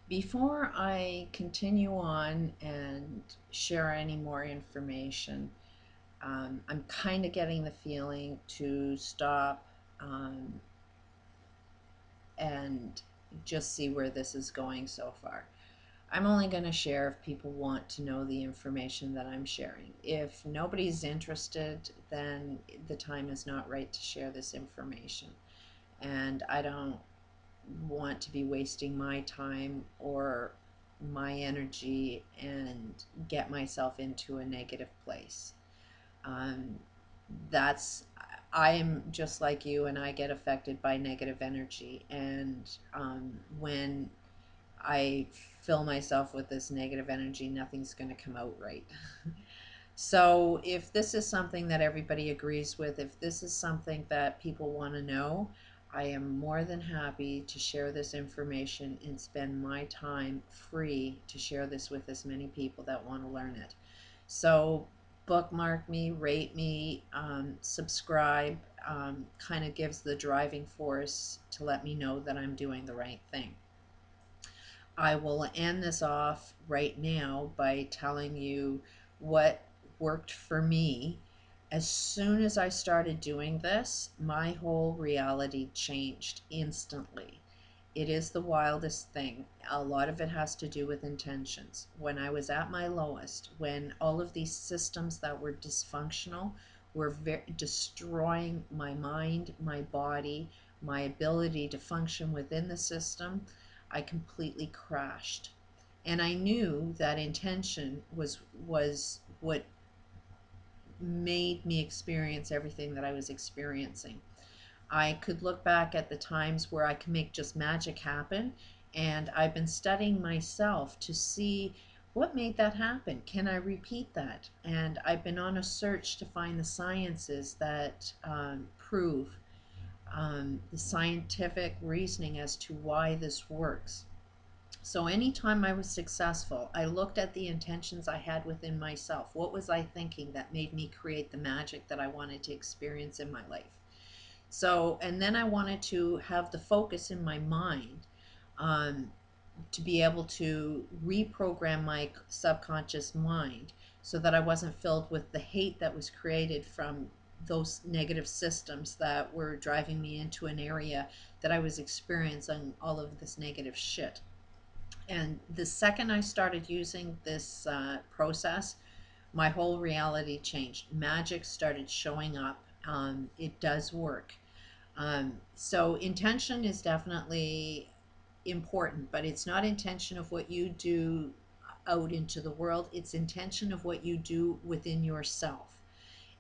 Before I continue on and share any more information, I'm kind of getting the feeling to stop um, and just see where this is going so far. I'm only going to share if people want to know the information that I'm sharing. If nobody's interested, then the time is not right to share this information. And I don't want to be wasting my time or my energy and get myself into a negative place. Um, that's I'm just like you, and I get affected by negative energy. And when I fill myself with this negative energy, nothing's going to come out right. So, if this is something that everybody agrees with, if this is something that people want to know, I am more than happy to share this information and spend my time free to share this with as many people that want to learn it. So, bookmark me, rate me, subscribe, kind of gives the driving force to let me know that I'm doing the right thing. I will end this off right now by telling you what worked for me. As soon as I started doing this, my whole reality changed instantly. It is the wildest thing. A lot of it has to do with intentions. When I was at my lowest, when all of these systems that were dysfunctional were destroying my mind, my body, my ability to function within the system, I completely crashed. And I knew that intention was what made me experience everything that I was experiencing. I could look back at the times where I can make just magic happen, and I've been studying myself to see what made that happen. Can I repeat that? And I've been on a search to find the sciences that prove the scientific reasoning as to why this works. So anytime I was successful, I looked at the intentions I had within myself. What was I thinking that made me create the magic that I wanted to experience in my life? So, and then I wanted to have the focus in my mind um, to be able to reprogram my subconscious mind so that I wasn't filled with the hate that was created from those negative systems that were driving me into an area that I was experiencing all of this negative shit. And the second I started using this process, my whole reality changed. Magic started showing up. It does work. So intention is definitely important, but it's not intention of what you do out into the world. It's intention of what you do within yourself.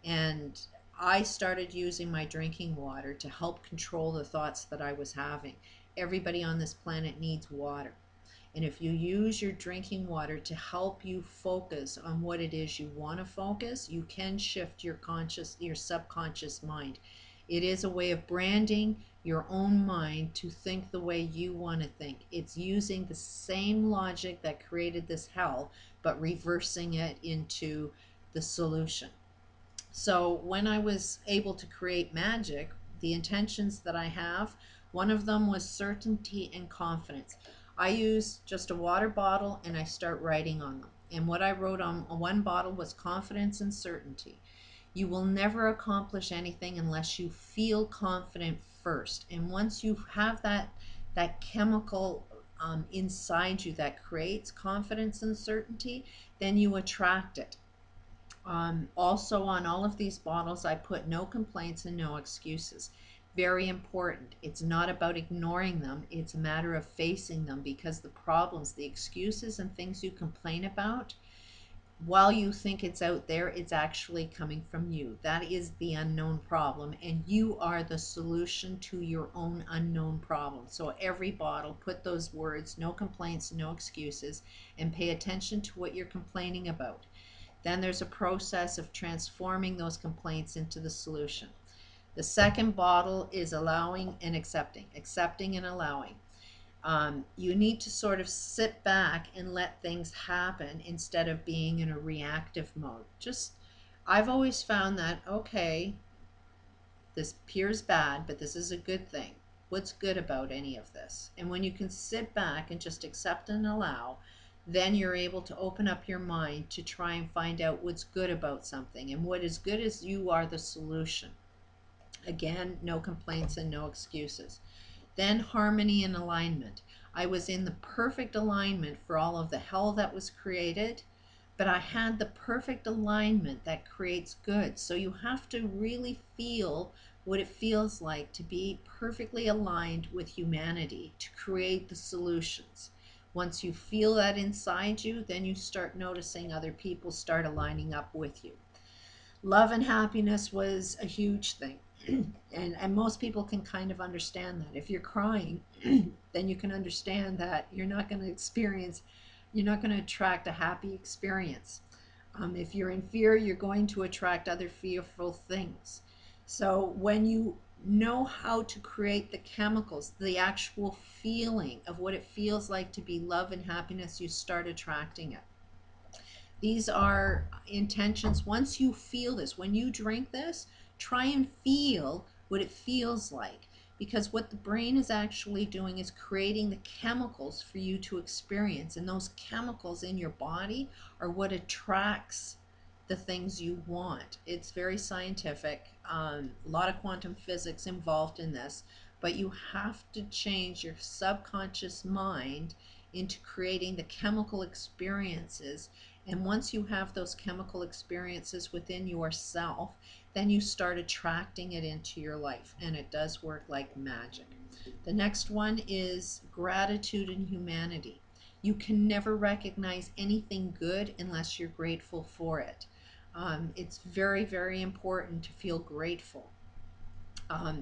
And I started using my drinking water to help control the thoughts that I was having. Everybody on this planet needs water. And if you use your drinking water to help you focus on what it is you want to focus, you can shift your subconscious mind. It is a way of branding your own mind to think the way you want to think. It's using the same logic that created this hell, but reversing it into the solution. So when I was able to create magic, the intentions that I have, one of them was certainty and confidence. I use just a water bottle and I start writing on them. And what I wrote on one bottle was confidence and certainty. You will never accomplish anything unless you feel confident first. And once you have that chemical inside you that creates confidence and certainty, then you attract it. Also, on all of these bottles, I put no complaints and no excuses. Very important. It's not about ignoring them, it's a matter of facing them, because the problems, the excuses, and things you complain about, while you think it's out there, it's actually coming from you. That is the unknown problem, and you are the solution to your own unknown problem. So, every bottle, put those words, no complaints, no excuses, and pay attention to what you're complaining about. Then there's a process of transforming those complaints into the solution. The second bottle is allowing and accepting, accepting and allowing. You need to sort of sit back and let things happen instead of being in a reactive mode. I've always found that, okay, this appears bad, but this is a good thing. What's good about any of this? And when you can sit back and just accept and allow, then you're able to open up your mind to try and find out what's good about something. And what is good is you are the solution. Again, no complaints and no excuses. Then harmony and alignment. I was in the perfect alignment for all of the hell that was created, but I had the perfect alignment that creates good. So you have to really feel what it feels like to be perfectly aligned with humanity to create the solutions. Once you feel that inside you, then you start noticing other people start aligning up with you. Love and happiness was a huge thing. And most people can kind of understand that. If you're crying, then you can understand that you're not going to attract a happy experience. If you're in fear, you're going to attract other fearful things. So when you know how to create the chemicals, the actual feeling of what it feels like to be love and happiness, you start attracting it. These are intentions. Once you feel this, when you drink this, try and feel what it feels like. Because what the brain is actually doing is creating the chemicals for you to experience. And those chemicals in your body are what attracts the things you want. It's very scientific. A lot of quantum physics involved in this. But you have to change your subconscious mind into creating the chemical experiences. And once you have those chemical experiences within yourself, then you start attracting it into your life. And it does work like magic. The next one is gratitude and humanity. You can never recognize anything good unless you're grateful for it. It's very, very important to feel grateful.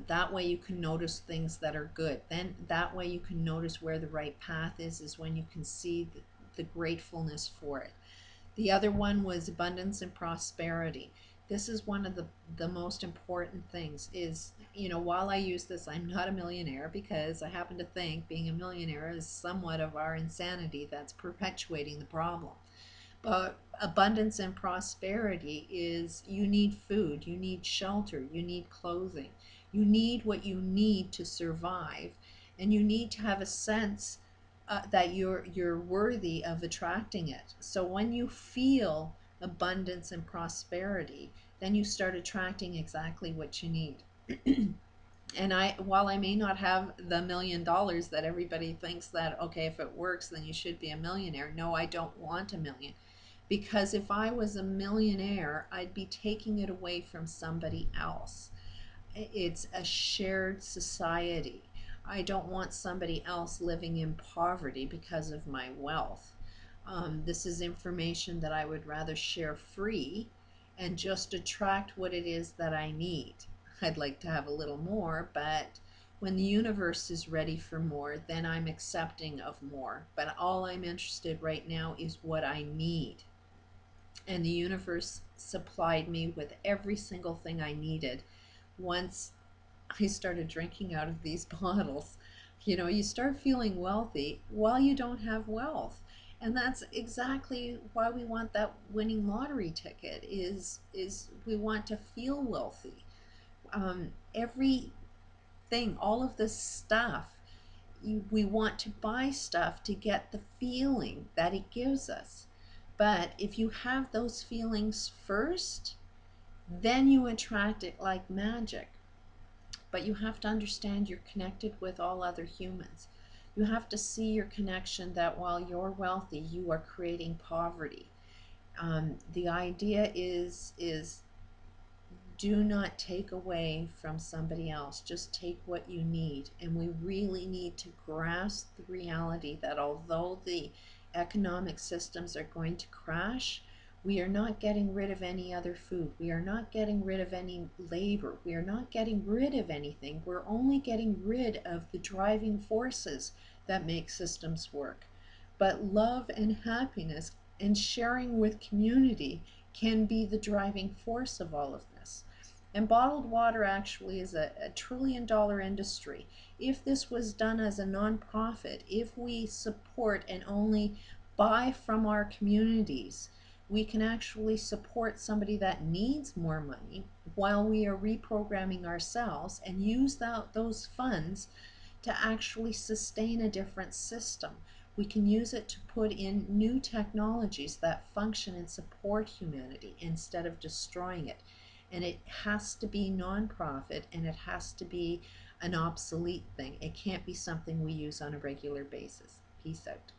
That way you can notice things that are good. Then that way you can notice where the right path is when you can see the gratefulness for it. The other one was abundance and prosperity. This is one of the most important things is, while I use this, I'm not a millionaire because I happen to think being a millionaire is somewhat of our insanity that's perpetuating the problem. But abundance and prosperity is you need food, you need shelter, you need clothing. You need what you need to survive, and you need to have a sense that you're worthy of attracting it. So when you feel abundance and prosperity, then you start attracting exactly what you need. And while I may not have the $1 million that everybody thinks that, okay, if it works, then you should be a millionaire. No, I don't want a million. Because if I was a millionaire, I'd be taking it away from somebody else. It's a shared society. I don't want somebody else living in poverty because of my wealth. This is information that I would rather share free and just attract what it is that I need. I'd like to have a little more, but when the universe is ready for more, then I'm accepting of more. But all I'm interested right now is what I need. And the universe supplied me with every single thing I needed once I started drinking out of these bottles. You start feeling wealthy while you don't have wealth. And that's exactly why we want that winning lottery ticket is we want to feel wealthy. Everything, all of this stuff, we want to buy stuff to get the feeling that it gives us. But if you have those feelings first, then you attract it like magic. But you have to understand you're connected with all other humans. You have to see your connection that while you're wealthy, you are creating poverty. The idea is do not take away from somebody else. Just take what you need. And we really need to grasp the reality that although the economic systems are going to crash, we are not getting rid of any other food. We are not getting rid of any labor. We are not getting rid of anything. We're only getting rid of the driving forces that make systems work. But love and happiness and sharing with community can be the driving force of all of this. And bottled water actually is a $1 trillion industry. If this was done as a nonprofit, if we support and only buy from our communities, we can actually support somebody that needs more money while we are reprogramming ourselves and use those funds to actually sustain a different system. We can use it to put in new technologies that function and support humanity instead of destroying it. And it has to be nonprofit, and it has to be an obsolete thing. It can't be something we use on a regular basis. Peace out.